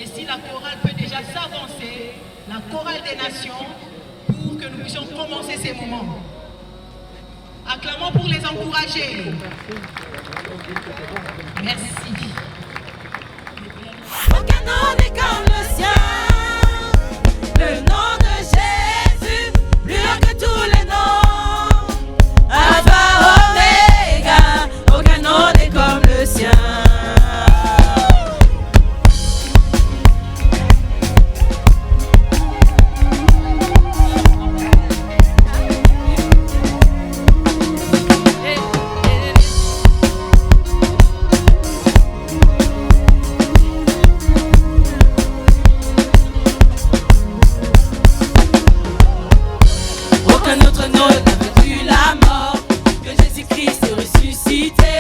Et si la chorale peut déjà s'avancer, la chorale des nations, pour que nous puissions commencer ces moments. Acclamons pour les encourager. Merci. Aucun nom n'est comme le sien. Le nom de Jésus, plus haut que tous les noms. Alpha, Omega, aucun nom n'est comme le sien. Aucun autre nom n'a vaincu la mort que Jésus-Christ est ressuscité.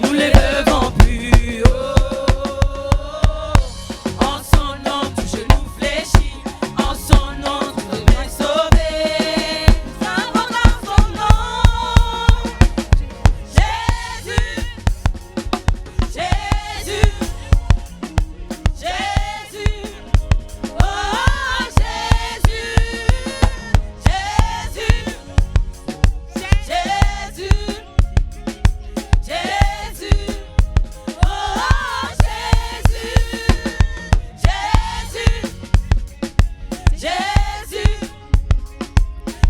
Nous l'élevons plus haut. En son nom, tout genou fléchit. En son nom, tout est sauvé. Nous invoquons son nom. Jésus, Jésus, Jésus. Oh Jésus, Jésus, Jésus, Jésus, oh Jésus, Jésus, Jésus,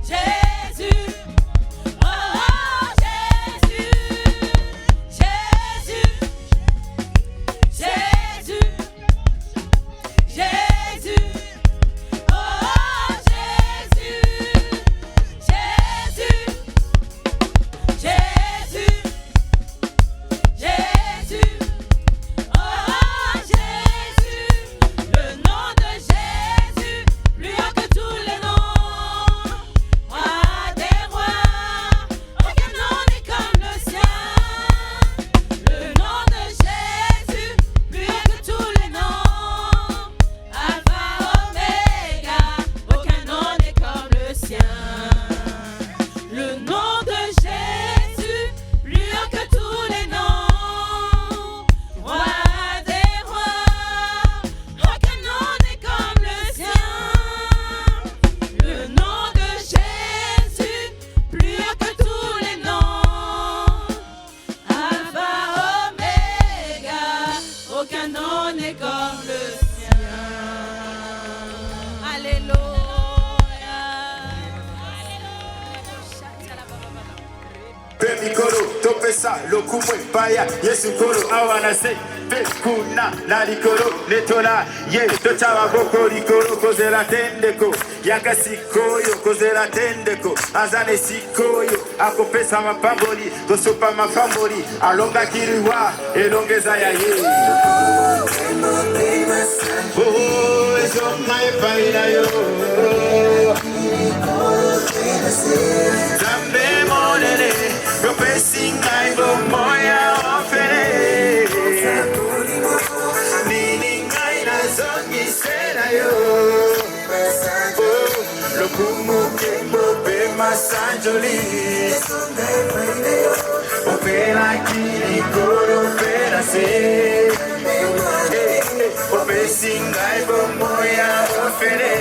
Jésus, oh Jésus, Jésus, Jésus, Jésus, oh Jésus, Jésus, Jésus, Jésus, oh Jésus, le nom de Jésus, plus haut que tous les noms, roi des rois, aucun nom n'est comme le sien. Le nom de Jésus, plus haut que tous les noms, Alpha, Omega, aucun nom n'est comme le sien. Le nom de Jésus, plus haut que tous les noms, roi des rois, aucun nom n'est comme le sien. Le nom de Jésus, plus haut que tous les noms, Alpha, Omega, aucun nom n'est comme le sien. Pemikolo, topesa, lokumwe, paya, yesu kolo, awanase, pekuna, nalikolo, netola, ye, tochawa boko, likolo, kozela tendeko, yakasikoyo, kozela tendeko, azane sikoyo, akopesa mapamboli, tosopa mafamboli, alonga kiriwa, elongeza ya ye. Oh, ezonga epaila yo. Zambe monene, yopesinga ibo moya ofere. Nini ngai na zongi sela yo. Oh, lokumu kembo pe masanjoli. Opera kiri koro opera se. Opesinga ibo moya ofere.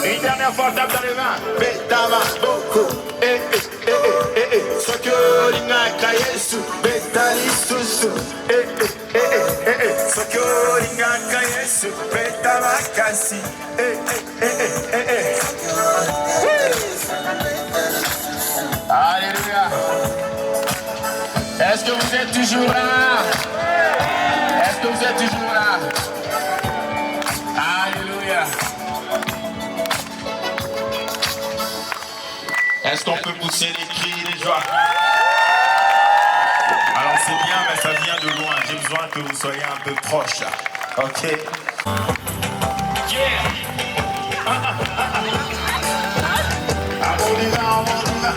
Une dernière fois, tape dans les mains. Betama boko, Sokyolinga kayesu, betali susu, Sokyolinga kayesu, betama kasi, Alléluia. Est-ce que vous êtes toujours là? Est-ce que vous êtes toujours là? Alléluia. Est-ce qu'on peut pousser les cris, les joies? Alors c'est bien, mais ça vient de loin. J'ai besoin que vous soyez un peu proches. Ok? Yeah! On y va, on y va.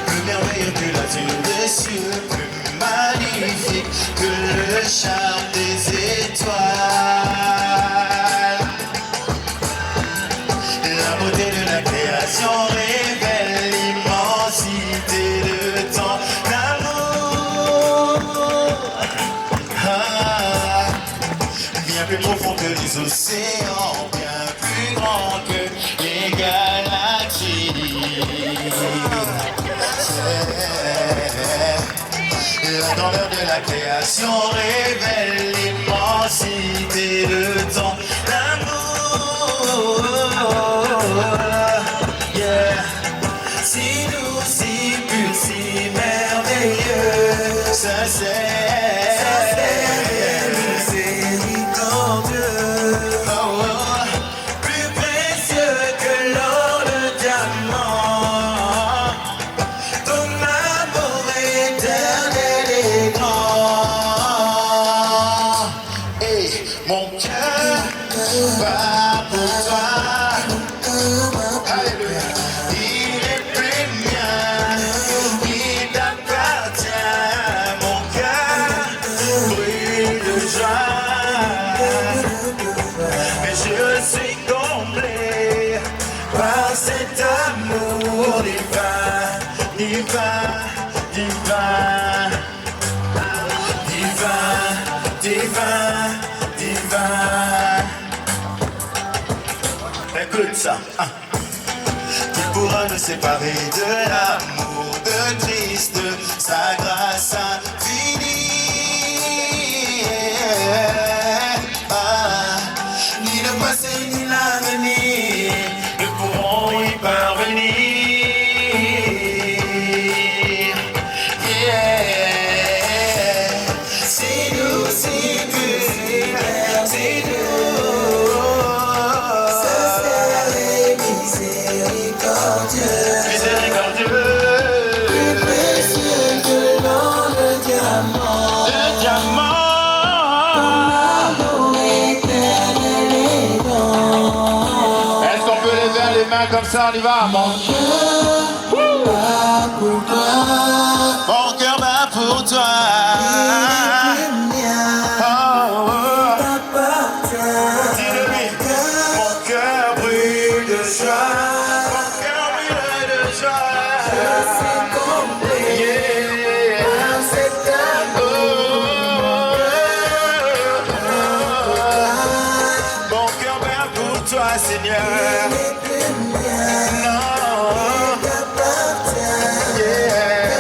Plus merveilleux que l'azur des cieux, plus magnifique que le charme des étoiles. La beauté de la paix. création révèle l'immensité de ton amour. Bien plus profond que les océans, bien plus grand que les galaxies. La grandeur de la création révèle l'immensité de ton amour. Yeah. Si doux, si pur, si merveilleux, ça c'est miséricordieux. Oh, oh. Plus précieux que l'or, le diamant. Ton amour éternel est grand. Et mon cœur bat pour toi. Alléluia. Il est plus mien, il t'appartient. Mon cœur brûle de joie. Mais je suis comblé par cet amour divin, divin, divin, divin, divin, divin. Écoute ça. Qui pourra nous séparer de l'amour de Christ, de sa grâce infinie. Ni le passé ni l'avenir ne pourront y parvenir. Yeah. C'est nous, c'est pur, c'est nous. Miséricordieux. Plus précieux que l'or, le diamant. Le diamant. Est-ce qu'on peut lever les mains comme ça, on y va? Mon cœur bat pour toi. Mon cœur bat pour toi. Dis-le-lui. Mon cœur brûle de joie. Mon cœur brûle de joie. Je suis comblé par cet amour. Mon cœur bat pour toi, Seigneur. Non. Yeah.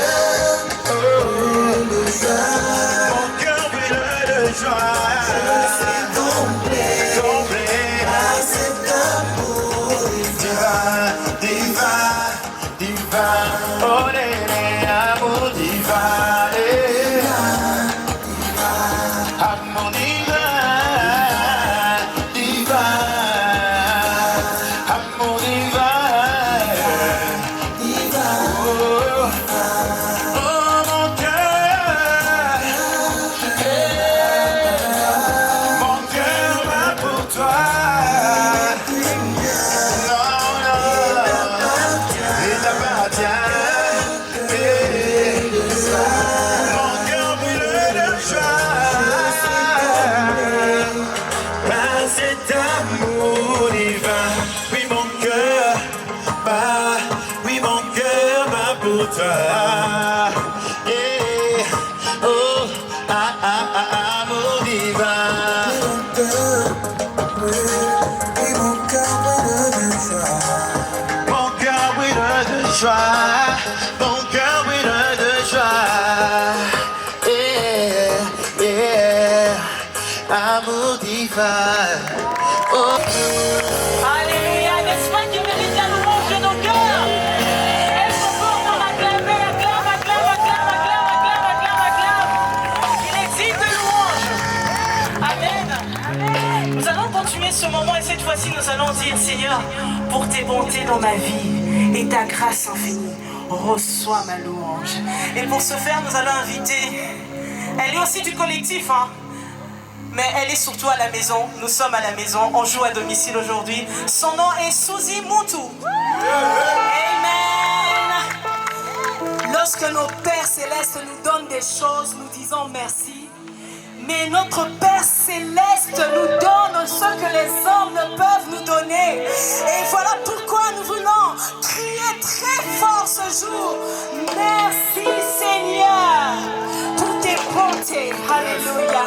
Oh. Mon cœur brûle de joie. Je suis comblé par cet amour divin, divin, divin. Oh, amour divin, amour divin, divin, amour divin, divin. Oh, mon cœur bat pour toi. Non, non, il t'appartient. Mon cœur brûle de joie par cet amour divin. Oui, mon cœur bat, oui, mon cœur bat pour toi. Yeah. Oh, amour divin. Mon cœur brûle de joie. Mon cœur brûle de joie. Yeah, yeah. Amour divin. Oh. Alléluia, n'est-ce pas qu'il mérite la louange de nos cœurs? Est-ce qu'on peut encore acclamer, acclame, acclame, acclame, acclame, acclame, acclame, acclame? Il existe de louange. Amen. Nous allons continuer ce moment et cette fois-ci nous allons dire, Seigneur, pour tes bontés dans ma vie et ta grâce infinie, reçois ma louange. Et pour ce faire, nous allons inviter, elle est aussi du collectif, hein? Mais elle est surtout à la maison. Nous sommes à la maison. On joue à domicile aujourd'hui. Son nom est Suzy Moutou. Amen. Lorsque nos pères célestes nous donnent des choses, nous disons merci. Mais notre Père céleste nous donne ce que les hommes ne peuvent nous donner. Et voilà pourquoi nous voulons jour. Merci Seigneur pour tes bontés. Alléluia.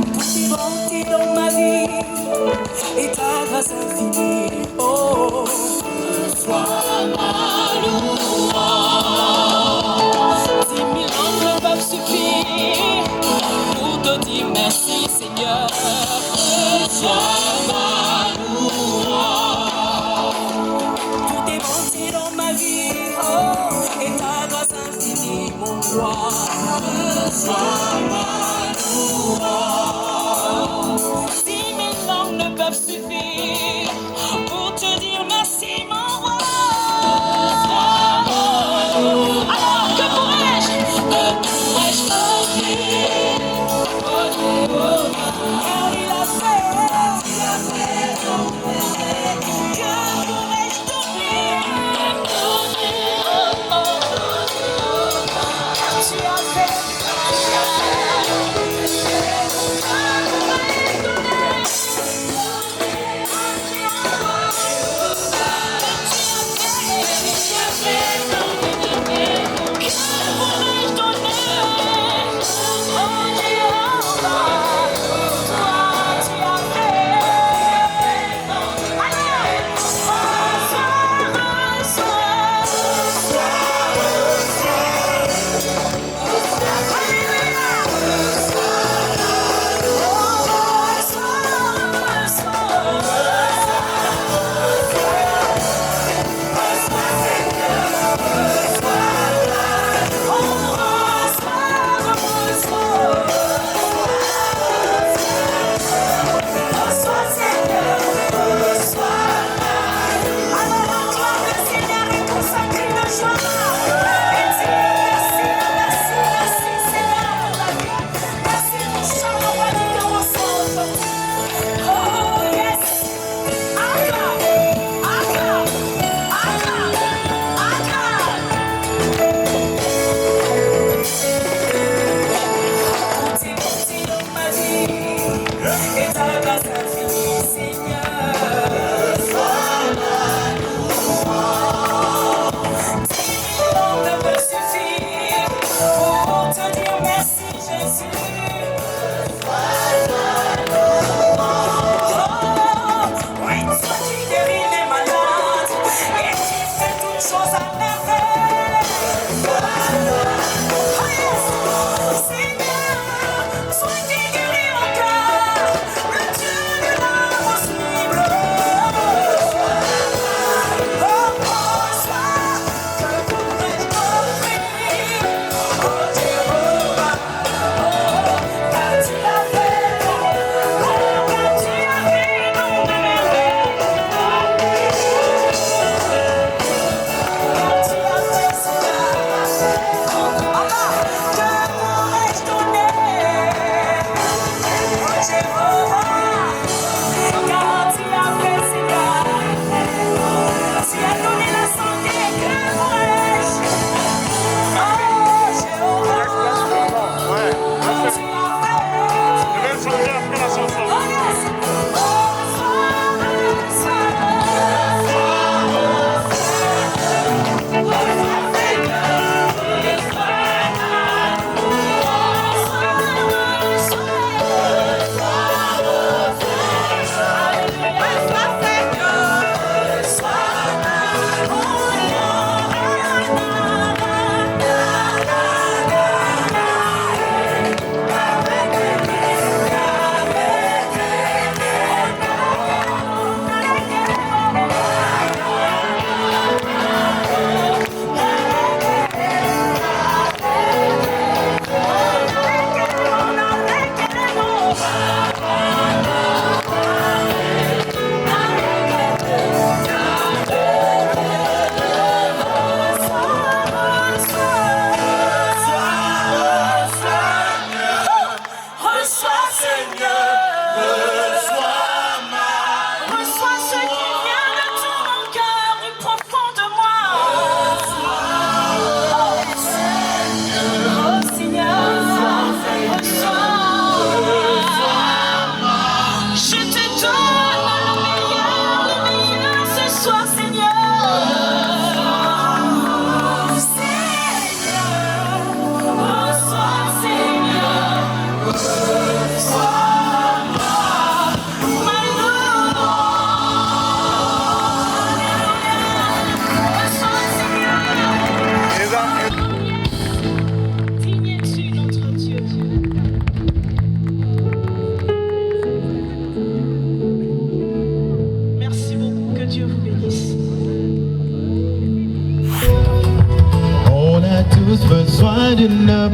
Pour tes bontés dans ma vie et ta grâce infinie. Oh, sois ma louange. 10 000 ans ne peuvent suffire pour te dire merci Seigneur. Sois ma louange. Pour tes bontés dans ma vie, oh, et ta grâce infinie, mon roi. Sois ma louange. 10 000 langues ne peuvent suffire pour te dire merci, mon roi. Alors que pourrais-je te dire? Car il a fait. Que pourrais-je te dire? Tu as fait.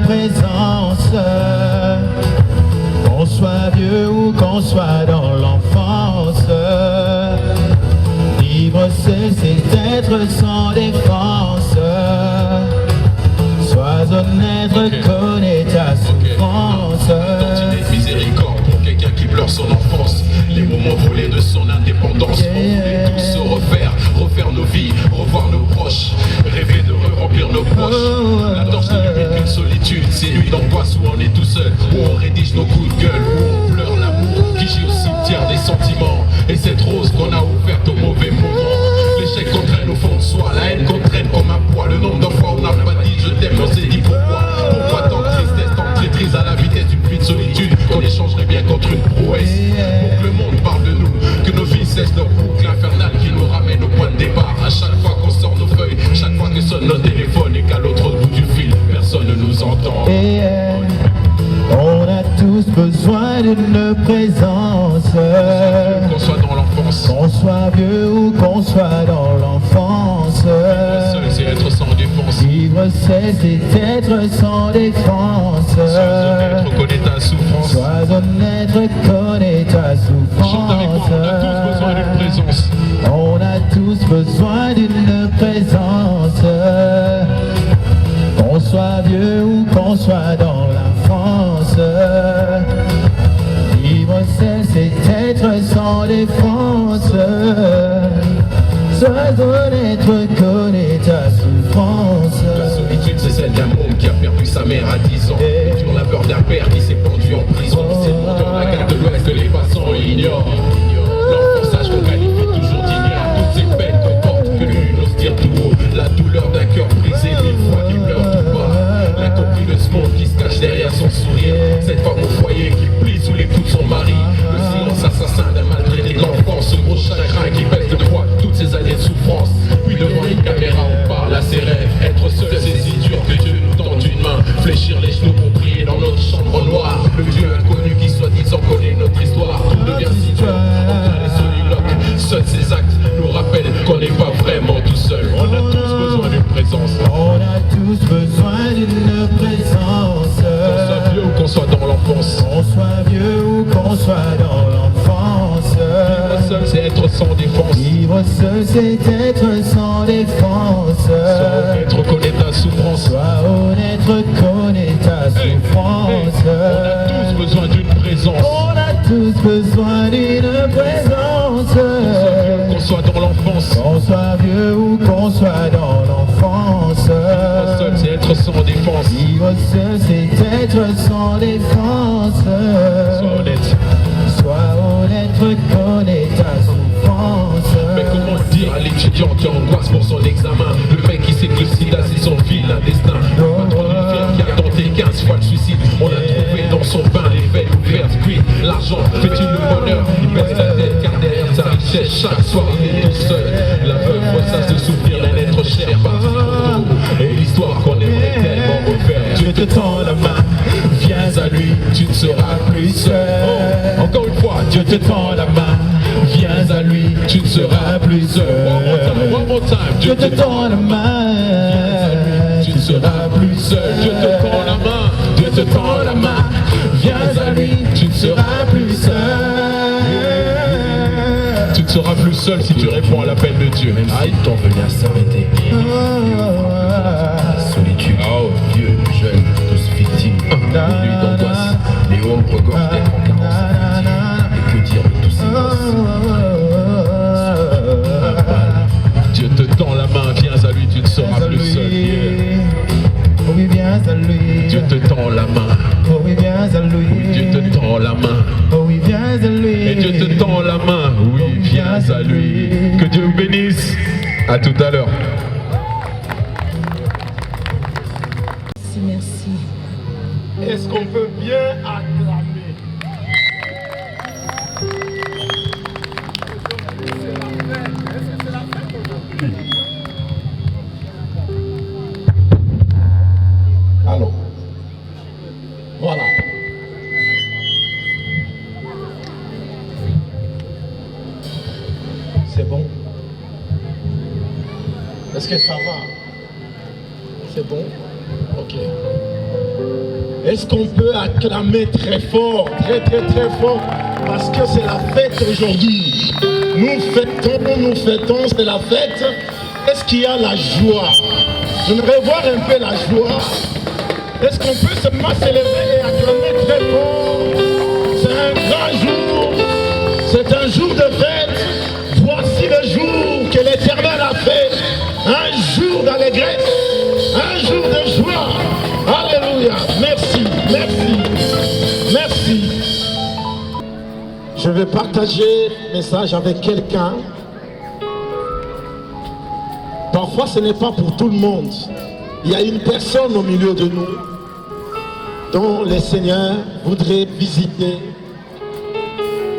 présence. Qu'on soit vieux ou qu'on soit dans l'enfance, vivre seul c'est être sans défense. Sois honnête, reconnais ta souffrance. Tantinet, miséricorde pour quelqu'un qui pleure son enfance. Les moments volés de son indépendance. On voulait tous se refaire nos vies, revoir nos proches, rêver de remplir nos poches. La torche ne limite qu'une solitude, c'est une d'angoisse où on est tout seul, où on rédige nos coups de gueule, où on pleure l'amour qui gît au cimetière des sentiments. Et cette rose qu'on a offerte au mauvais moment. L'échec qu'on traîne au fond de soi, la haine qu'on traîne comme un poids. Le nombre de fois on n'a pas dit je t'aime, on s'est dit pourquoi. Pourquoi tant de tristesse, tant de traîtrise à la vitesse d'une pluie de solitude qu'on échangerait bien contre une prouesse. Pour que le monde parle de nous, que nos vies cessent leur boucle infernale qui nous ramène au point de départ. À chaque fois qu'on sort nos feuilles, chaque fois que sonne notre téléphone et qu'à l'autre bout du fil, personne ne nous entend. On a tous besoin d'une présence. Qu'on soit dans l'enfance, qu'on soit vieux ou qu'on soit dans l'enfance. Seul c'est être sans défense. Vivre seul c'est être sans défense. Sois honnête, reconnais ta souffrance. Sois honnête, reconnais ta souffrance. Chante avec moi, on a tous besoin d'une présence. On a tous besoin d'une présence. Qu'on soit vieux ou qu'on soit dans l'enfance, vivre seul c'est être sans défense. Sois honnête, reconnais ta souffrance. La solitude c'est celle d'un môme qui a perdu sa mère à 10 ans. Sur la peur d'un père qui s'est pendu en prison. C'est pourtant la carte de l'Ouest que les passants ignorent. L'enfance qu'on qualifie toujours d'ignare. Toutes ces peines qu'on porte que nul n'ose dire tout haut. La douleur d'un cœur brisé 1000 fois qui pleure tout bas. L'incompris de ce monde qui se cache derrière son sourire. Cette femme au foyer qui plie sous les coups de son mari. Le silence assassin d'un maltraité d'enfance. Ce gros chagrin qui pèse de poids toutes ces années de souffrance. Puis devant une caméra on parle à ses rêves. Être seul c'est si dur que Dieu nous tend une main. Fléchir les genoux pour prier dans notre chambre noire. Le Dieu inconnu qui soi-disant connaît notre histoire. Tout devient si dur, enfin les soliloques. Seuls ces actes nous rappellent qu'on n'est pas vraiment tout seul. On a tous besoin d'une présence. On a tous besoin d'une présence. Qu'on soit vieux ou qu'on soit dans l'enfance. Qu'on soit vieux ou qu'on soit dans l'enfance. Vivre seul c'est être sans défense. Vivre seul c'est être sans défense. Sois honnête, reconnais ta souffrance. Sois honnête, reconnais ta souffrance. On a tous besoin d'une présence. On a tous besoin d'une présence. Qu'on soit dans l'enfance. Qu'on soit vieux ou qu'on soit dans l'enfance. Vivre seul c'est être sans défense. Vivre seul c'est être sans défense. Sois honnête. Sois honnête, reconnais ta souffrance. Mais comment le dire à l'étudiant qui angoisse pour son examen? Le mec qui sait que le sida c'est son vilain destin. Patron d'une firme qui a tenté 15 fois le suicide. On a trouvé dans son bain les veines ouvertes. Puis l'argent fait-il le bonheur? Il baisse la tête car derrière sa richesse chaque soir il est tout seul. La veuve ressasse le souvenir d'un être cher parti trop tôt. Et l'histoire qu'on aimerait tellement refaire. Dieu te tend la main, viens à lui, tu ne seras plus seul. Oh, encore une fois, Dieu te tend la main, viens à lui, tu ne seras plus seul. One more time, Dieu te tend la main, tu ne seras plus seul. Dieu te tend la main, Dieu te tend la main, viens à lui, tu ne seras plus seul. Tu ne seras plus seul si tu réponds à l'appel de Dieu. Même si le temps venait à s'arrêter. Solitude, vieux, jeune, tous victimes de nuits d'angoisse. Les hommes regorgent d'être en carence. Et que dire de tous ces gosses? Dieu te tend la main, viens à lui, tu ne seras plus seul. Oui, viens à lui. Dieu te tend la main. Oh oui, viens à lui. Dieu te tend la main. Oh oui, viens à lui. Et Dieu te tend la main. Oui, viens à lui. Que Dieu vous bénisse. À tout à l'heure. Merci. Est-ce qu'on peut bien acclamer? Alors, voilà. C'est bon? Est-ce que ça va? C'est bon? Ok. Est-ce qu'on peut acclamer très fort, très fort, parce que c'est la fête aujourd'hui. Nous fêtons, c'est la fête. Est-ce qu'il y a la joie? J'aimerais voir un peu la joie. Est-ce qu'on peut seulement s'élever et acclamer très fort? C'est un grand jour, c'est un jour de fête. Voici le jour que l'Éternel a fait. Un jour d'allégresse, un jour de joie. Alléluia. Merci. Je vais partager un message avec quelqu'un. Parfois ce n'est pas pour tout le monde. Il y a une personne au milieu de nous dont le Seigneur voudrait visiter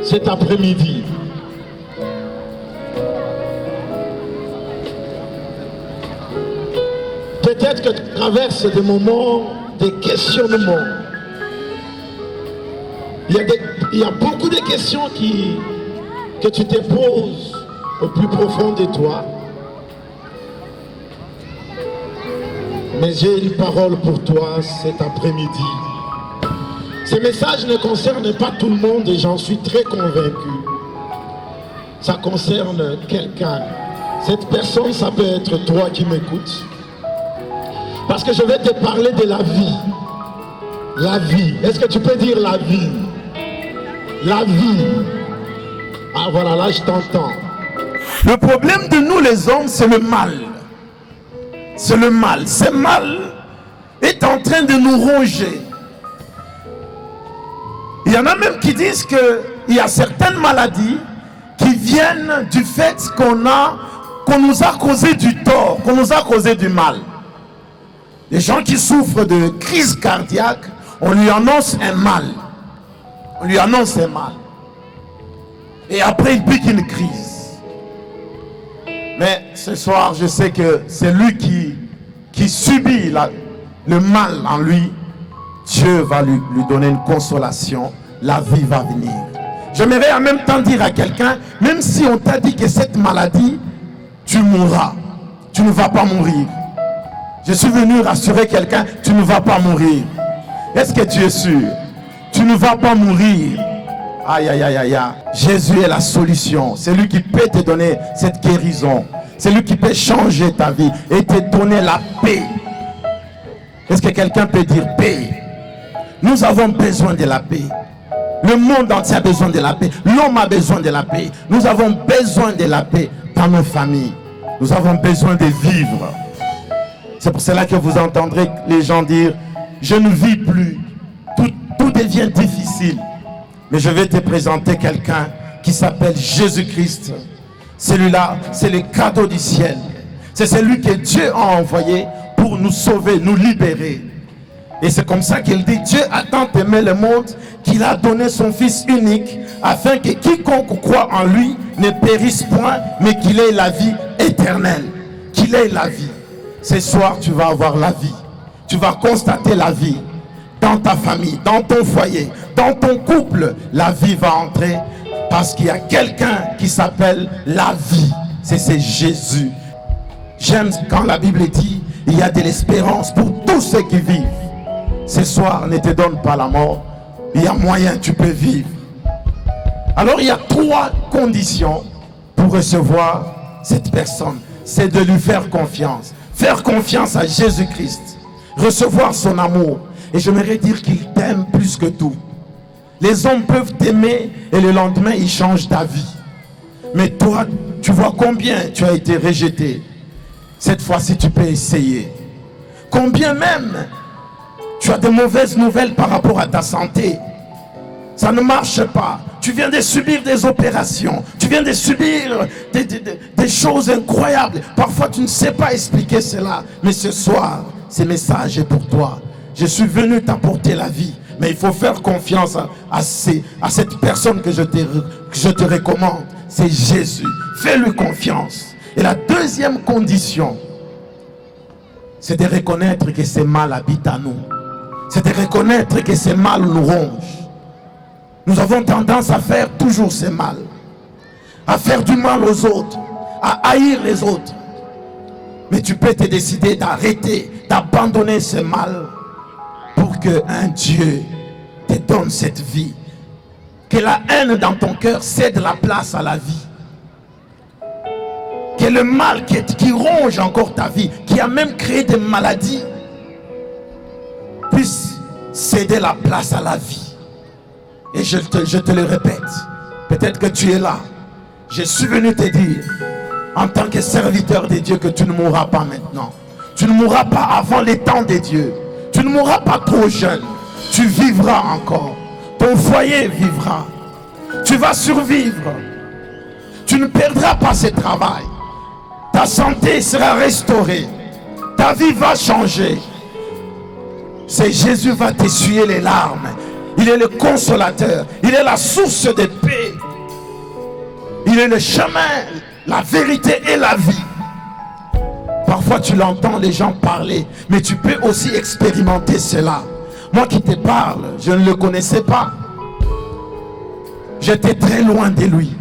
cet après-midi. Peut-être que tu traverses des moments de questionnement. Il y a beaucoup de questions que tu te poses au plus profond de toi. Mais j'ai une parole pour toi cet après-midi. Ce message ne concerne pas tout le monde et j'en suis très convaincu. Ça concerne quelqu'un. Cette personne, ça peut être toi qui m'écoutes. Parce que je vais te parler de la vie. La vie. Est-ce que tu peux dire la vie? La vie. Ah voilà, là je t'entends. Le problème de nous les hommes, c'est le mal. C'est le mal. Ce mal est en train de nous ronger. Il y en a même qui disent qu'il y a certaines maladies qui viennent du fait qu'on nous a causé du tort, qu'on nous a causé du mal. Les gens qui souffrent de crise cardiaque, on lui annonce un mal. On lui annonce un mal. Et après, il pique une crise. Mais ce soir, je sais que c'est lui qui subit le mal en lui. Dieu va lui donner une consolation. La vie va venir. J'aimerais en même temps dire à quelqu'un, même si on t'a dit que cette maladie, tu mourras. Tu ne vas pas mourir. Je suis venu rassurer quelqu'un, tu ne vas pas mourir. Est-ce que tu es sûr? Tu ne vas pas mourir. Aïe, aïe, aïe, aïe. Jésus est la solution. C'est lui qui peut te donner cette guérison. C'est lui qui peut changer ta vie et te donner la paix. Est-ce que quelqu'un peut dire paix? Nous avons besoin de la paix. Le monde entier a besoin de la paix. L'homme a besoin de la paix. Nous avons besoin de la paix dans nos familles. Nous avons besoin de vivre. C'est pour cela que vous entendrez les gens dire, je ne vis plus. Tout devient difficile. Mais je vais te présenter quelqu'un qui s'appelle Jésus-Christ. Celui-là, c'est le cadeau du ciel. C'est celui que Dieu a envoyé pour nous sauver, nous libérer. Et c'est comme ça qu'il dit, Dieu a tant aimé le monde qu'il a donné son Fils unique afin que quiconque croit en lui ne périsse point, mais qu'il ait la vie éternelle. Qu'il ait la vie. Ce soir, tu vas avoir la vie. Tu vas constater la vie. Dans ta famille, dans ton foyer, dans ton couple, la vie va entrer parce qu'il y a quelqu'un qui s'appelle la vie. C'est Jésus. J'aime quand la Bible dit il y a de l'espérance pour tous ceux qui vivent. Ce soir, ne te donne pas la mort. Il y a moyen, tu peux vivre. Alors il y a 3 conditions pour recevoir cette personne. C'est de lui faire confiance. Faire confiance à Jésus-Christ. Recevoir son amour. Et j'aimerais dire qu'il t'aime plus que tout. Les hommes peuvent t'aimer et le lendemain, ils changent ta vie. Mais toi, tu vois combien tu as été rejeté. Cette fois-ci, tu peux essayer. Combien même tu as de mauvaises nouvelles par rapport à ta santé. Ça ne marche pas. Tu viens de subir des opérations. Tu viens de subir des choses incroyables. Parfois, tu ne sais pas expliquer cela. Mais ce soir, ce message est pour toi. Je suis venu t'apporter la vie. Mais il faut faire confiance à cette personne que je te recommande. C'est Jésus. Fais-lui confiance. Et la deuxième condition, c'est de reconnaître que ce mal habite à nous. C'est de reconnaître que ce mal nous ronge. Nous avons tendance à faire toujours ce mal. À faire du mal aux autres. À haïr les autres. Mais tu peux te décider d'arrêter, d'abandonner ce mal pour qu'un Dieu te donne cette vie. Que la haine dans ton cœur cède la place à la vie. Que le mal qui ronge encore ta vie, qui a même créé des maladies, puisse céder la place à la vie. Et je te le répète, peut-être que tu es là. Je suis venu te dire, en tant que serviteur de Dieu, que tu ne mourras pas maintenant. Tu ne mourras pas avant les temps de Dieu. Tu ne mourras pas trop jeune. Tu vivras encore. Ton foyer vivra. Tu vas survivre. Tu ne perdras pas ce travail. Ta santé sera restaurée. Ta vie va changer. C'est Jésus va t'essuyer les larmes. Il est le consolateur. Il est la source de paix. Il est le chemin, la vérité et la vie. Parfois tu l'entends les gens parler, mais tu peux aussi expérimenter cela. Moi qui te parle, je ne le connaissais pas. J'étais très loin de lui.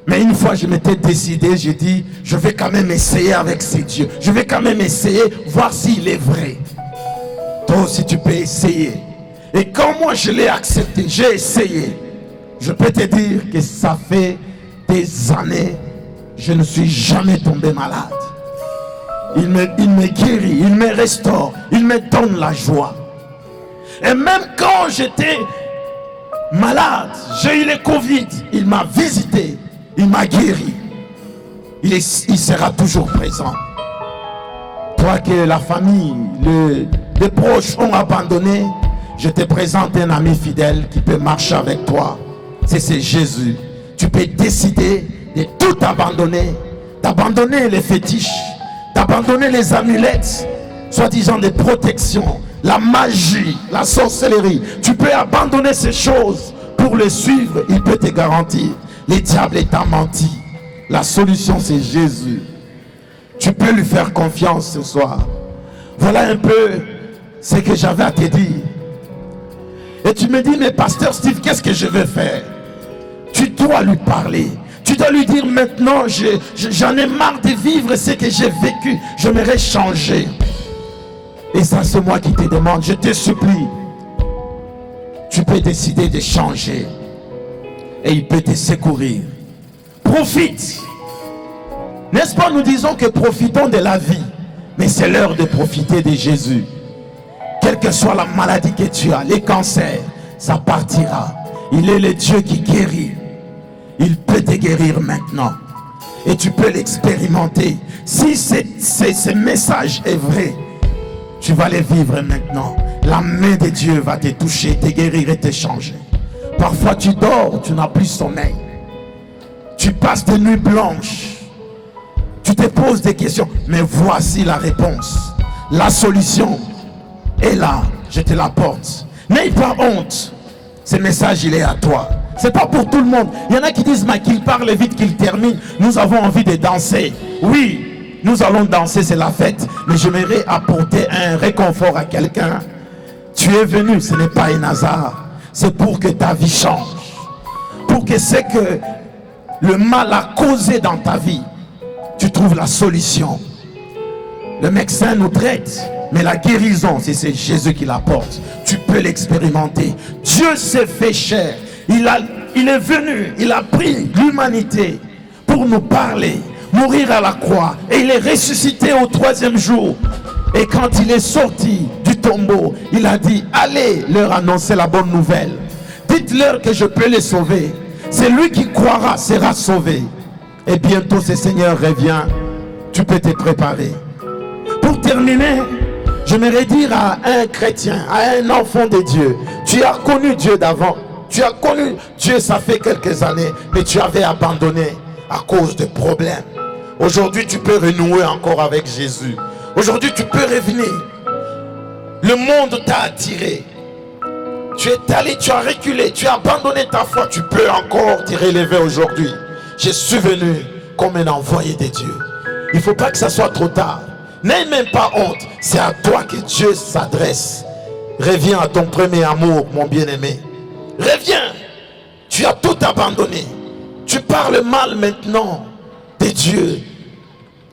Mais une fois je m'étais décidé, j'ai dit, je vais quand même essayer avec ces dieux. Je vais quand même essayer, voir s'il est vrai. Toi aussi tu peux essayer. Et quand moi je l'ai accepté, j'ai essayé. Je peux te dire que ça fait des années, je ne suis jamais tombé malade. Il me guérit, il me restaure, il me donne la joie. Et même quand j'étais malade, j'ai eu le Covid, il m'a visité, il m'a guéri. Il sera toujours présent. Toi que la famille, les proches ont abandonné, je te présente un ami fidèle qui peut marcher avec toi. C'est Jésus. Tu peux décider de tout abandonner, d'abandonner les fétiches, d'abandonner les amulettes, soi-disant des protections, la magie, la sorcellerie. Tu peux abandonner ces choses pour le suivre. Il peut te garantir. Le diable t'a menti. La solution, c'est Jésus. Tu peux lui faire confiance ce soir. Voilà un peu ce que j'avais à te dire. Et tu me dis, mais pasteur Steve, qu'est-ce que je vais faire? Tu dois lui parler. Tu dois lui dire maintenant, j'en ai marre de vivre ce que j'ai vécu. J'aimerais changer. Et ça, c'est moi qui te demande. Je te supplie. Tu peux décider de changer. Et il peut te secourir. Profite. N'est-ce pas, nous disons que profitons de la vie. Mais c'est l'heure de profiter de Jésus. Quelle que soit la maladie que tu as, les cancers, ça partira. Il est le Dieu qui guérit. Il peut te guérir maintenant. Et tu peux l'expérimenter. Si ce message est vrai, tu vas le vivre maintenant. La main de Dieu va te toucher, te guérir et te changer. Parfois tu dors, tu n'as plus sommeil. Tu passes des nuits blanches. Tu te poses des questions. Mais voici la réponse. La solution est là. Je te l'apporte. N'aie pas honte. Ce message, il est à toi. C'est pas pour tout le monde. Il y en a qui disent, mais qu'il parle vite, qu'il termine. Nous avons envie de danser. Oui, nous allons danser, c'est la fête. Mais j'aimerais apporter un réconfort à quelqu'un. Tu es venu, ce n'est pas un hasard. C'est pour que ta vie change. Pour que ce que le mal a causé dans ta vie, tu trouves la solution. Le médecin nous traite. Mais la guérison, c'est Jésus qui l'apporte. Tu peux l'expérimenter. Dieu s'est fait chair. Il est venu, il a pris l'humanité pour nous parler, mourir à la croix. Et il est ressuscité au 3e jour. Et quand il est sorti du tombeau, il a dit, allez leur annoncer la bonne nouvelle. Dites-leur que je peux les sauver. Celui qui croira sera sauvé. Et bientôt ce Seigneur revient. Tu peux te préparer. Pour terminer, j'aimerais dire à un chrétien, à un enfant de Dieu, tu as connu Dieu d'avant. Tu as connu Dieu, ça fait quelques années, mais tu avais abandonné à cause de problèmes. Aujourd'hui, tu peux renouer encore avec Jésus. Aujourd'hui, tu peux revenir. Le monde t'a attiré. Tu es allé, tu as reculé, tu as abandonné ta foi. Tu peux encore te relever aujourd'hui. Je suis venu comme un envoyé de Dieu. Il ne faut pas que ça soit trop tard. N'aie même pas honte. C'est à toi que Dieu s'adresse. Reviens à ton premier amour, mon bien-aimé. Reviens. Tu as tout abandonné. Tu parles mal maintenant de Dieu.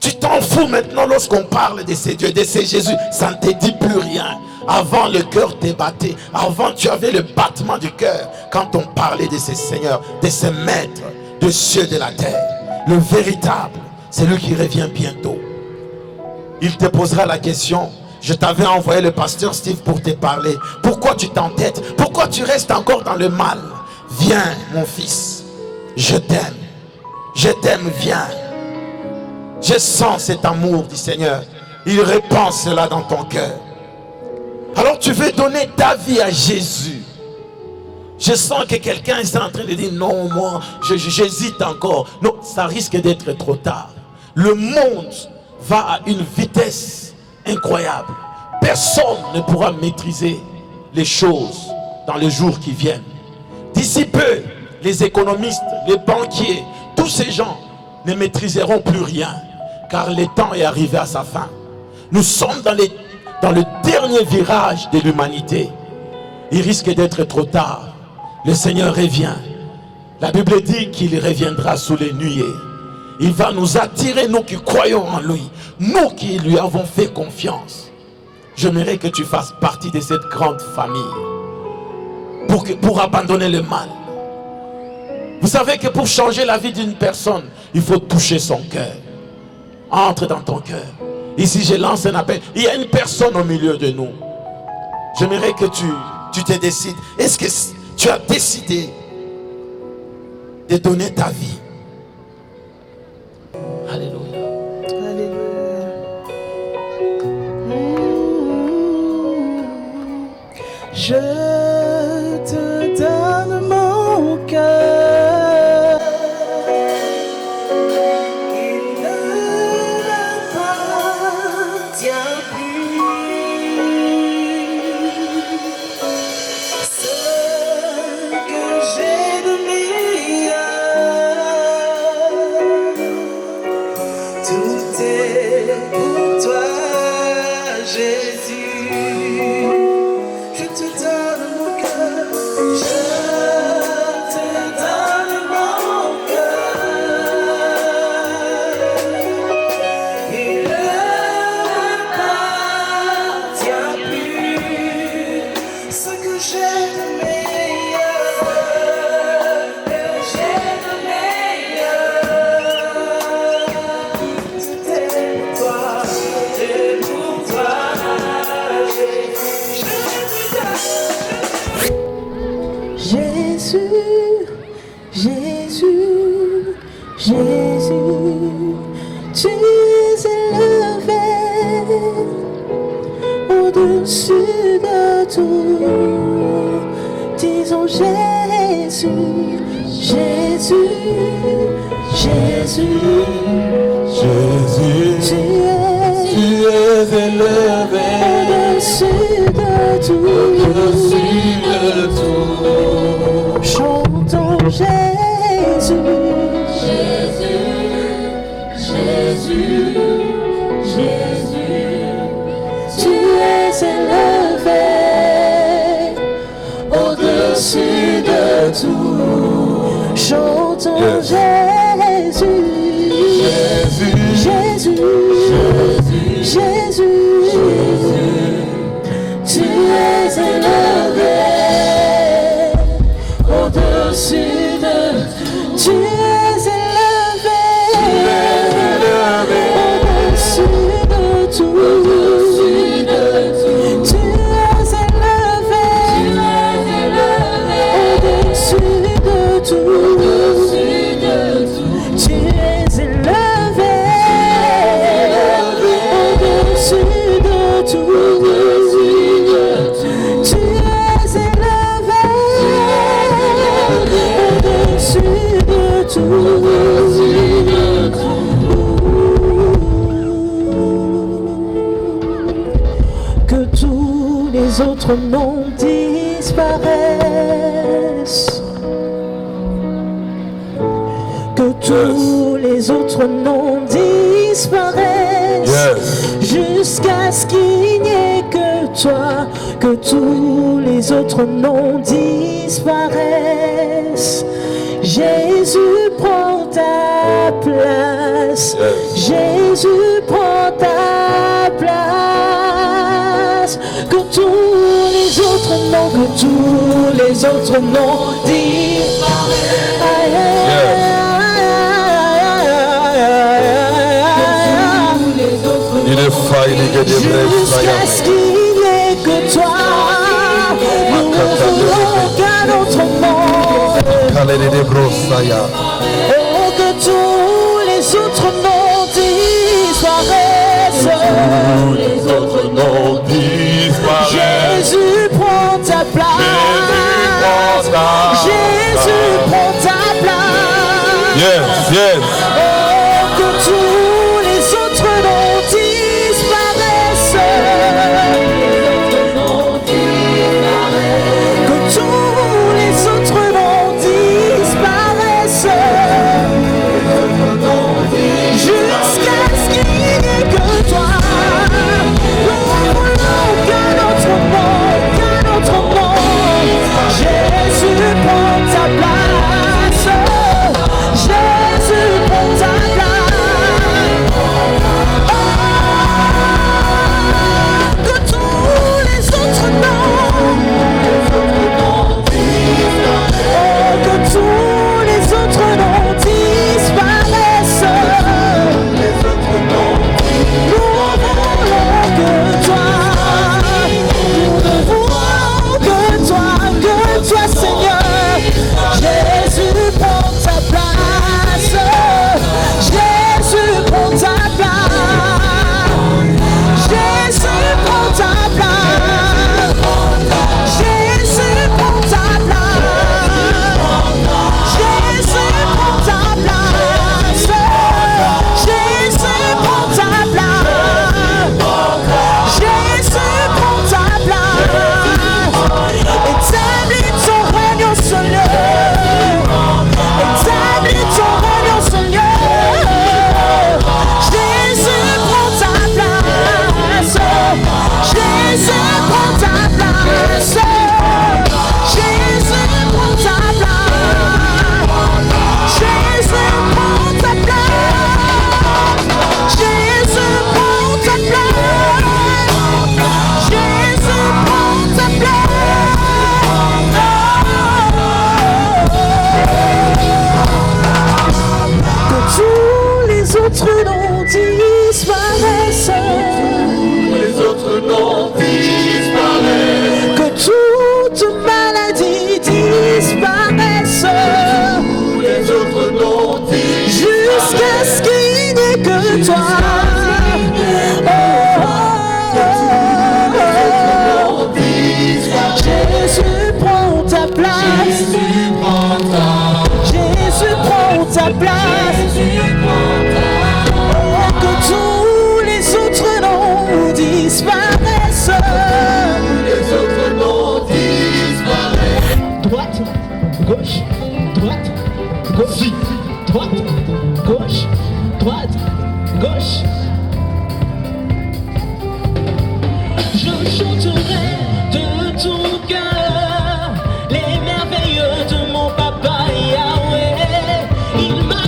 Tu t'en fous maintenant lorsqu'on parle de ces dieux, de ces Jésus. Ça ne te dit plus rien. Avant, le cœur débattait. Avant, tu avais le battement du cœur quand on parlait de ces seigneurs, de ces maîtres, de cieux de la terre. Le véritable, c'est lui qui revient bientôt. Il te posera la question. Je t'avais envoyé le pasteur Steve pour te parler. Pourquoi tu t'entêtes? Pourquoi tu restes encore dans le mal? Viens, mon fils. Je t'aime. Je t'aime, viens. Je sens cet amour du Seigneur. Il répand cela dans ton cœur. Alors tu veux donner ta vie à Jésus. Je sens que quelqu'un est en train de dire non, moi, j'hésite encore. Non, ça risque d'être trop tard. Le monde va à une vitesse incroyable. Personne ne pourra maîtriser les choses dans les jours qui viennent. D'ici peu, les économistes, les banquiers, tous ces gens ne maîtriseront plus rien, car le temps est arrivé à sa fin. Nous sommes dans le dernier virage de l'humanité. Il risque d'être trop tard. Le Seigneur revient. La Bible dit qu'il reviendra sous les nuées. Il va nous attirer, nous qui croyons en lui, nous qui lui avons fait confiance. J'aimerais que tu fasses partie de cette grande famille pour abandonner le mal. Vous savez que pour changer la vie d'une personne, il faut toucher son cœur. Entre dans ton cœur. Ici, je lance un appel. Il y a une personne au milieu de nous. J'aimerais que tu te décides. Est-ce que tu as décidé de donner ta vie? Alléluia. Je te donne mon cœur. Il ne m'appartient plus. Ce que j'ai de meilleur, tout est pour toi, Jésus. Je te donne mon cœur, je te donne mon cœur. Il ne m'appartient plus. Ce que j'ai de meilleur, tout est pour toi, Jésus, Jésus, Jésus, tu es élevé au-dessus de tout. Disons Jésus, Jésus, Jésus, Jésus, tu es élevé au-dessus de tout. au-dessus de tout. Chantons Jésus, Jésus, tu es élevé au-dessus de tout. Chantons Jésus, Jésus, Jésus, tu es élevé au-dessus de tout. Tu es élevé au-dessus de tout. Tu es élevé au-dessus de tout. Tu es élevé au-dessus de tout. Tu es élevé au-dessus de tout. Que tous les autres noms disparaissent. Que tous les autres noms disparaissent. Jusqu'à ce qu'il n'y ait que toi. Que tous les autres noms disparaissent. Jésus prend ta place. Jésus prend ta place. Que tous nom, que tous les autres noms jusqu'à ce qu'il n'y ait que toi. Nous ne voulons aucun autre nom. Oh, que tous les autres noms disparaissent. Les autres noms disparaissent. Jésus prend ta place. Jésus prend ta place. Yes, yes. Oh, que tous les autres noms disparaissent. Que tous les autres noms disparaissent. Jusqu'à ce qu'il n'y ait que toi. Nous voulons qu'un autre nom, qu'un autre nom. Jésus prend ta place. Jésus prend ta place. Oh, que tous les autres noms. Oh, que tous les autres noms disparaissent. Nous voulons que toi. Nous ne voulons que toi, Seigneur. Jésus prend ta place. Jésus prend ta place. Jésus prend ta place. Jésus prend ta place. Jésus prend ta place. Jésus prend ta place. Jésus prend ta place. Établis ton règne au Seigneur. Établis ton règne au Seigneur. Jésus prend ta place. Jésus prend ta place. Jésus prend ta place. Jésus prend ta place. Jésus prend ta place. Jésus prend ta place. Que tous les autres noms disparaissent. Les autres noms disparaissent. Que toute maladie disparaisse. Les autres noms disparaissent. Jusqu'à ce qu'il n'y ait que toi. Jésus prend ta place. Jésus prend ta place. Oh, que tous les autres noms disparaissent. Les autres noms disparaissent. Droite, gauche, droite, gauche, droite, gauche, droite, gauche. Je chanterai de tout cœur les merveilles de mon papa Yahweh. Il m'a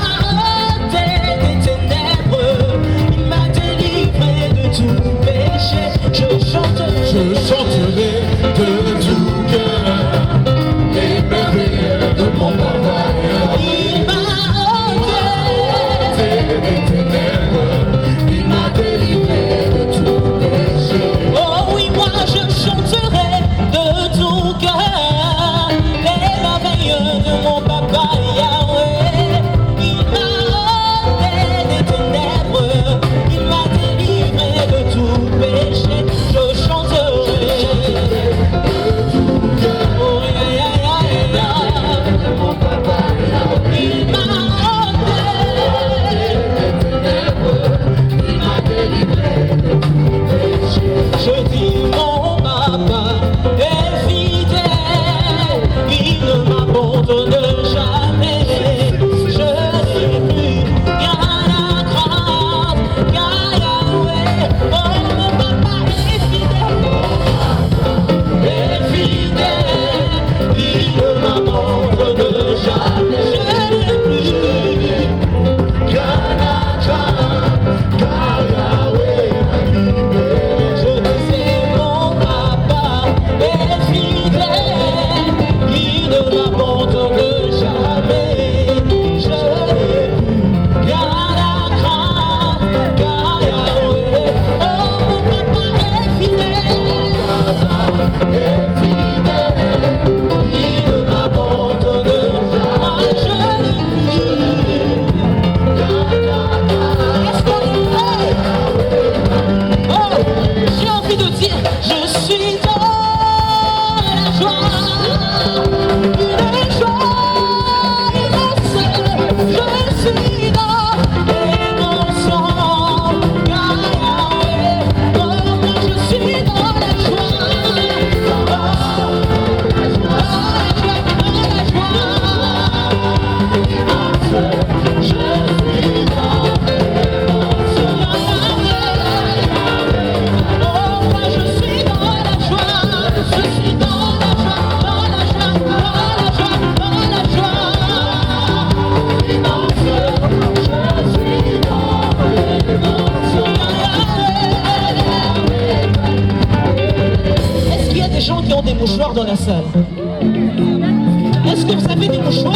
ton choix.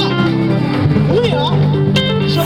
Oui, hein. Je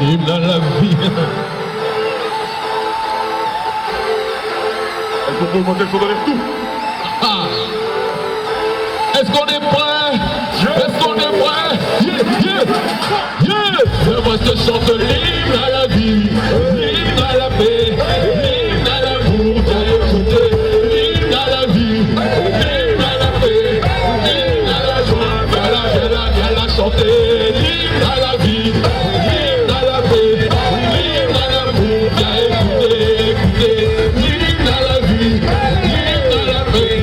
Hymne à la vie. Est-ce qu'on peut augmenter le son de l'air tout? Est-ce qu'on est prêt? Est-ce qu'on est prêt? Yeah, yeah, yeah. Moi je te chante l'hymne à la vie, l'hymne à la paix, l'hymne à l'amour, t'as écouté, l'hymne à la vie, l'hymne à la paix, l'hymne à la joie, viens la chanter, l'hymne à la vie, l'hymne à la paix, l'hymne à l'amour, viens écouter, écouter, l'hymne à la vie, l'hymne à la paix,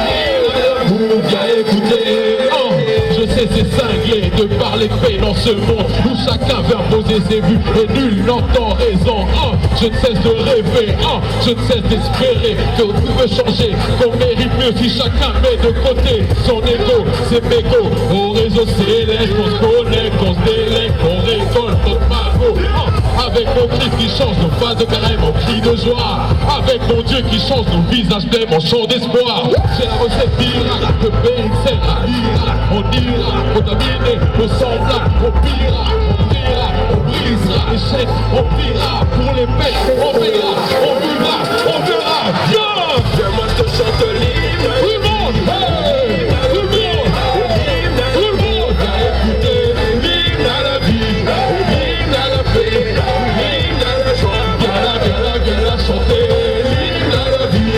l'hymne à l'amour, viens écouter. Oh, je sais c'est cinglé de parler de paix dans ce monde où chacun vient poser ses vues et nul n'entend raison. Oh, je ne cesse de rêver, oh, je ne cesse d'espérer que tout peut changer, qu'on mérite mieux si chacun met de côté son ego, ses mégots. Au réseau céleste, on se connecte, on se délecte, on récolte notre magot. Oh, avec mon Christ qui change nos faces de carême en cri de joie, avec mon Dieu qui change nos visages blêmes en chant d'espoir. C'est la recette miracle de BXL à Ira. On ira contaminer nos semblables, on pira, on brillera, on brisera les chaînes, on pliera pour les peines, on verra, on vivra, on verra. Viens, moi je te chante l'hymne. Tout le monde, hey, tout le monde, tout le monde. Viens écouter l'hymne à la vie, l'hymne à la paix, l'hymne à la joie. Viens la chanter. L'hymne à la vie,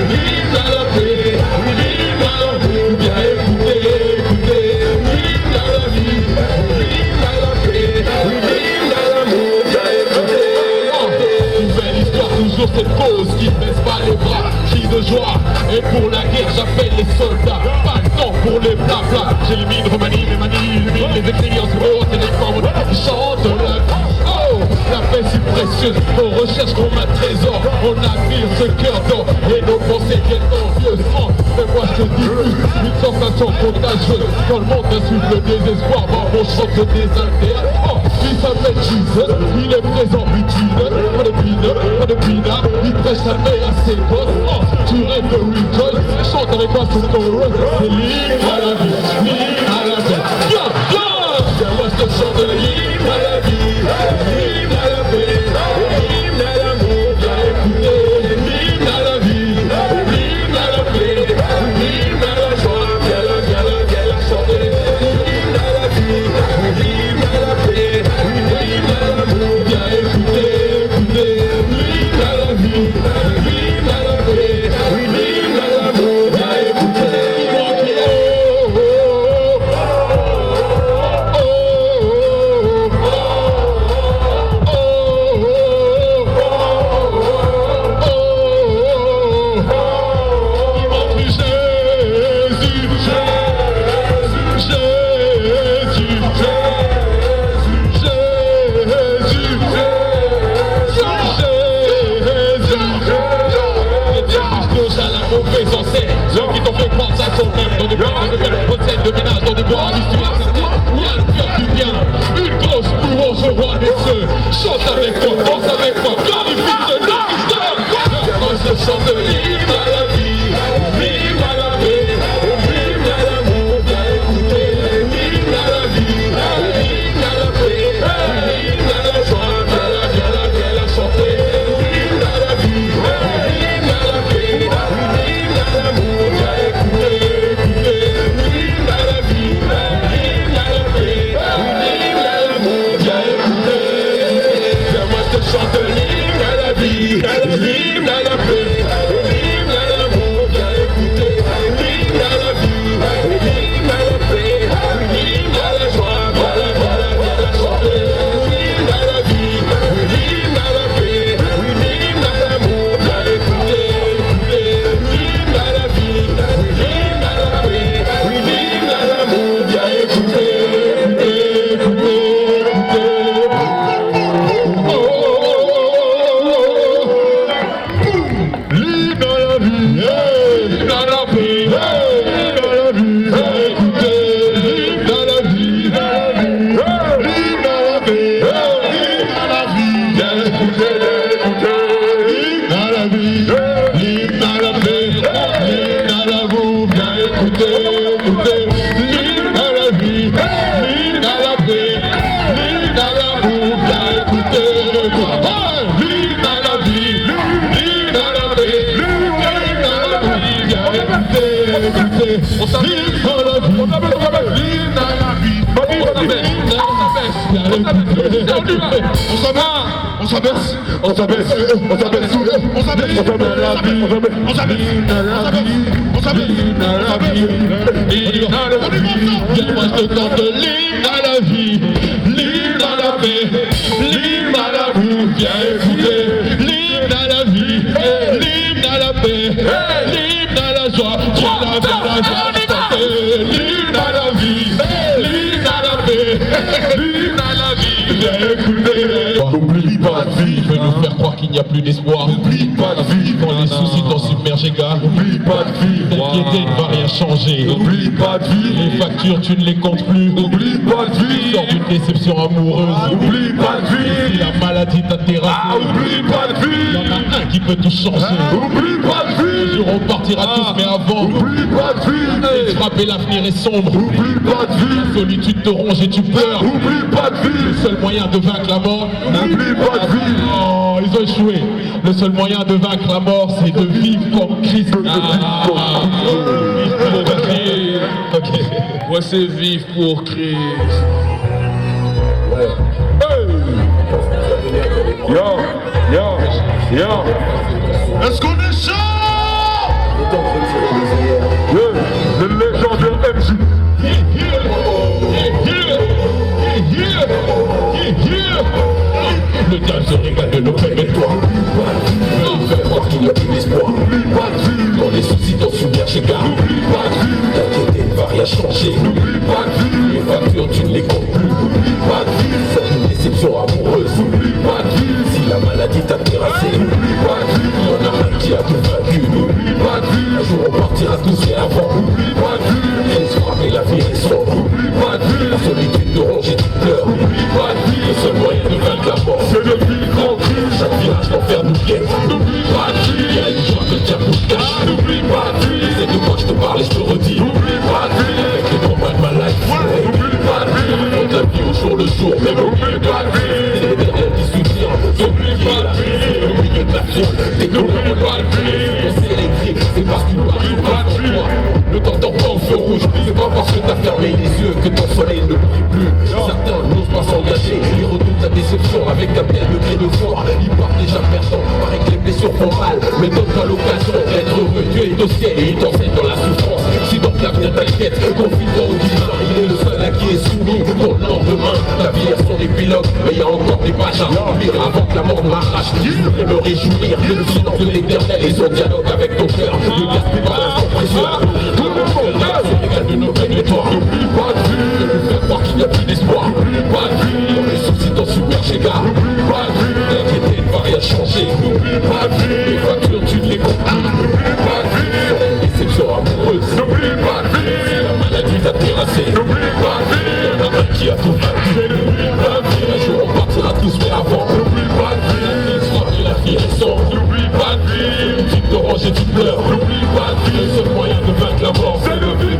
l'hymne à la paix, l'hymne à l'amour. Viens écouter, écouter. L'hymne à la vie, l'hymne à la paix, de joie. Et pour la guerre, j'appelle les soldats. Pas le temps pour les blabla. J'élimine, remanie, les manies, illumine les écrits en zéro, c'est les formes qui chantent la vie. Oh, la paix si précieuse, on recherche comme un trésor. On admire ce cœur d'or et nos pensées viennent vieux sang. Mais moi je te dis une sensation contagieuse. Quand le monde insulte le désespoir, mon chant se désaltère. Oh, il s'appelle Jesus, il est présent, vitrine. Pas de pina, il prêche sa paix à ses gosses. Oh, tu rêves de rejoice, chante avec moi ce chorus. C'est l'hymne à la vie, l'hymne à la vie. Viens, viens, moi je te chante l'hymne à la vie, l'hymne à la paix, l'hymne à l'amour. Viens écouter l'hymne à la vie, l'hymne à la paix, l'hymne à la joie. Viens la chanter. L'hymne à la vie, l'hymne à la paix, l'hymne à l'amour. Viens écouter, l'hymne à la vie, l'hymne à la paix, l'hymne à l'amour. Viens écouter. Ceux qui t'ont fait croire ça sont même dans des bois, dans des recettes de ménage, dans des bois industriels. Il y a le cœur du bien, une grosse louange au roi des cieux. Chante avec moi, danse avec moi, glorifie ce nom qui donne. Moi je chante l'hymne à la vie, l'hymne à la paix, l'hymne à l'amour. Viens écouter l'hymne à la vie, l'hymne à la paix, l'hymne à la joie. Viens la chanter, l'hymne à la vie, l'hymne à la paix, l'hymne à l'amour. Viens écouter, l'hymne à la vie, l'hymne à la paix, l'hymne à l'amour. Viens écouter, viens moi je te chante l'hymne à la vie, l'hymne à la paix, l'hymne à l'amour. Viens écouter, l'hymne à la vie, l'hymne à la paix, l'hymne à la joie. Viens la chanter, l'hymne à la vie, l'hymne à la paix, l'hymne à l'amour. Viens écouter, l'hymne à la vie, l'hymne à la paix, l'hymne à l'amour. Viens écouter, Viens moi je te chante l'hymne à la vie, l'hymne à la paix, l'hymne à l'amour. Viens écouter l'hymne à la vie, l'hymne à la paix, l'hymne à la joie. L'hymne à la vie, l'hymne à la paix, l'hymne à la vie. Viens écouter. N'oublie pas de vivre, veux nous faire croire qu'il n'y a plus d'espoir. N'oublie pas de vivre quand les soucis t'ont submergé, gars. N'oublie pas de vivre, t'inquiéter ne va rien changer. N'oublie pas de vivre, les factures tu ne les comptes plus. N'oublie pas de vivre, tu sors d'une déception amoureuse. N'oublie pas de vivre, si la maladie t'a terrassé. Oublie pas de vivre, y'en a un qui peut tout changer. Oublie pas de vivre, un jour on partira tous mais avant. Oublie pas de vivre, frapper l'avenir est sombre. Oublie pas de vivre, la solitude te ronge et tu pleures. Oublie pas de vivre, le seul moyen de vaincre la mort. N'oublie pas de vivre. Oh, ils ont échoué. Le seul moyen de vaincre la mort, c'est de vivre comme Christ. Ok. Moi c'est vivre pour Christ. Ouais. Hey. Yo. Est-ce qu'on est chaud? Le légendaire MC. Le diable se régale de nos faits, mais toi, fais croire qu'il n'y a plus d'espoir. changer. N'oublie pas de vivre, les factures tu ne les comptes plus. N'oublie pas de vivre, c'est une déception amoureuse. N'oublie pas de vivre, si la maladie t'a terrassé. N'oublie pas de vivre, il y en a un qui a tout vaincu. N'oublie pas de vivre, un jour on partira tous et avant. N'oublie pas de vivre, la crise frappe et la vie est sombre. N'oublie pas de vivre, la solitude te ronge et tu pleures. N'oublie pas de vivre, le seul moyen de vaincre la mort, c'est de vivre tranquille. Chaque virage l'enfer nous guette. N'oublie pas de vivre, il y a une joie que le diable nous cache. N'oublie pas de vivre, c'est de quoi je te parle et je te redis. N'oublie pas de vivre, avec les combats de ma life. N'oublie pas de vivre, on la vie au jour le jour. Mais n'oublie pas de vivre, c'est les derniers qui soutiennent. N'oublie pas de vivre, au milieu de la foule. T'es couleurs on doit le vivre, c'est électrique. C'est parce que tu dois vivre pas de toi. Ne t'entends pas au feu rouge, c'est pas parce que t'as fermé les yeux que ton soleil ne brille plus. Certains n'osent pas s'engager, ils redoutent la déception avec un tel degré de foi. Ils partent déjà perdants, paraît que les blessures font mal. Mais donne-toi l'occasion d'être heureux, Dieu est au ciel et il t'enseigne dans la souffrance. Si donc l'avenir t'inquiète, confie-toi au divin, il est le seul à qui est soumis ton lendemain. La vie est son épilogue, mais il y a encore des pages à remplir avant que la mort ne m'arrache. Je voudrais me réjouir de le silence de l'éternel et son dialogue avec ton cœur. Ne gaspille pas l'instant précieux à de nos peines et toi. N'oublie pas de vivre, de nous faire croire qu'il n'y a plus d'espoir. N'oublie pas de vivre, dans les soucis t'en super chez gars. N'oublie pas de vivre, l'inquiété ne va rien changer. N'oublie pas de vivre, les factures tu ne les comptes plus. N'oublie pas de vivre, c'est une déception amoureuse. N'oublie pas de vivre, si la maladie t'a terrassé. N'oublie pas de vivre, il y en a un qui a tout vaincu. N'oublie pas de vivre, un jour on partira tous mais avant. N'oublie pas de vivre, la vie sera et la vie est sombre. N'oublie pas de vivre, tu te ranges et tu pleures. N'oublie pas de vivre, le seul moyen de vaincre la mort, c'est le vivre.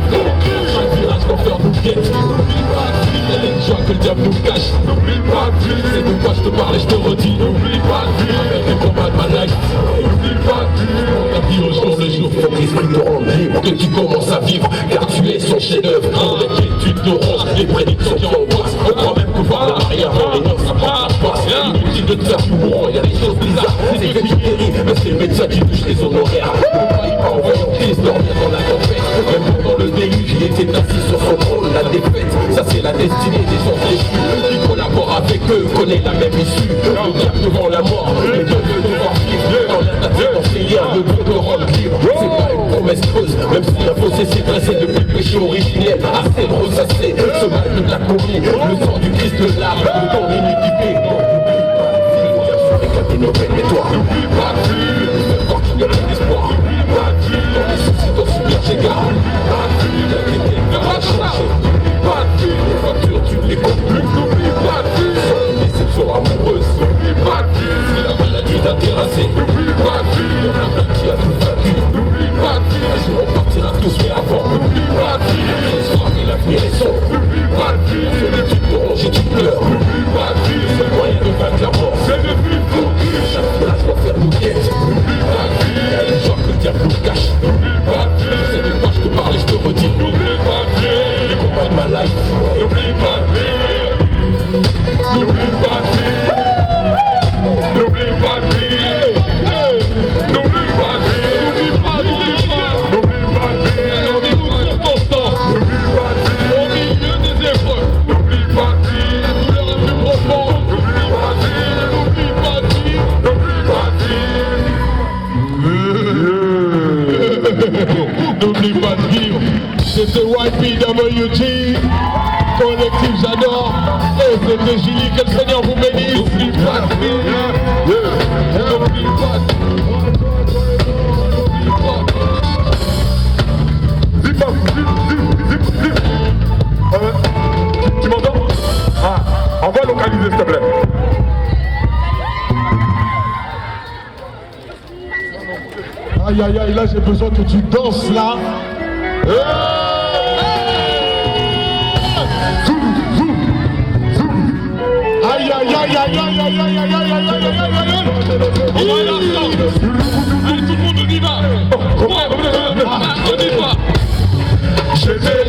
Chaque virage l'enfer nous guette. N'oublie pas de vivre, il y a une joie que le diable nous cache. N'oublie pas de vivre, c'est de quoi je te parle et je te redis. N'oublie pas de vivre, avec les combats de ma life. N'oublie pas de vivre, on a vie au jour le jour. Faut que l'esprit te rende libre, que tu commences à vivre, car tu es son chef-d'œuvre. Quand l'inquiétude te ronge, les prédictions qui angoissent. On croit même que voir la mariée avant les noces, ça prend la passe. Inutile de te faire tout mourant, il y a des choses bizarres. C'est fait qui guérit, mais c'est le médecin qui touche les honoraires. Ne croyez pas en voyant Christ dormir dans la tempête. Même pendant le déluge, il était assis sur son trône. La défaite, ça c'est la destinée des gens déchus. Qui collabore avec eux, connaît la même issue. Le diable devant la mort, mais Dieu veut te voir vivre. Quand l'attaque dans ses liens, Dieu veut te rendre libre. C'est pas une promesse creuse, même si la fossé s'est dressée depuis le péché originel. Assez de ressasser, ce mal de la commis. Le sang du Christ le lave, le temps l'iniquité. N'oublie pas de vivre, bien sûr, éclater nos peines, mais toi, n'oublie pas de vivre, ne fais pas qu'il n'y a plus d'espoir. N'oublie pas de vivre, dans les soucis, t'en subir, j'égare. N'oublie pas de vivre, l'inquiété ne va pas changer. N'oublie pas de vivre, les factures, tu ne les comptes plus. N'oublie pas de vivre, sans une déception amoureuse. N'oublie pas de vivre, si la maladie t'a terrassé. N'oublie pas de vivre, il y en a un qui a tout vaincu. N'oublie pas de vivre, un jour on partira tous mais avant. N'oublie pas de vivre, la soirée et l'avenir est sombre. N'oublie pas de vivre, solitude te ronge et tu pleures. N'oublie pas de vivre, le seul moyen de vaincre la mort, c'est de vivre tranquille. Chaque virage l'enfer nous guette. N'oublie pas de vivre, il y a une joie que le diable nous cache. N'oublie pas de vivre, c'est de quoi je te parle et je te redis. N'oublie pas de vivre, les combats de ma life. N'oublie pas de vivre, n'oublie pas de vivre, n'oublie pas de vivre, n'oublie pas de vivre, n'oublie pas de vivre, n'oublie pas de vivre, dans des circonstances, n'oublie pas de vivre, au milieu des épreuves, n'oublie pas de vivre, la douleur la plus profonde, n'oublie pas de vivre, n'oublie pas de vivre, n'oublie pas de vivre, n'oublie pas de vivre. C'était YPWT, collectif j'adore, et c'était Julie, que le Seigneur vous bénisse. N'oublie pas de vivre, n'oublie pas de Tu m'entends? Ah, on va localiser s'il te plaît. Aïe aïe aïe, là j'ai besoin que tu danses là. Aïe aïe aïe aïe aïe aïe aïe aïe aïe aïe aïe aïe aïe. On va aller ensemble. Allez tout le monde on y va. On y va. Je vais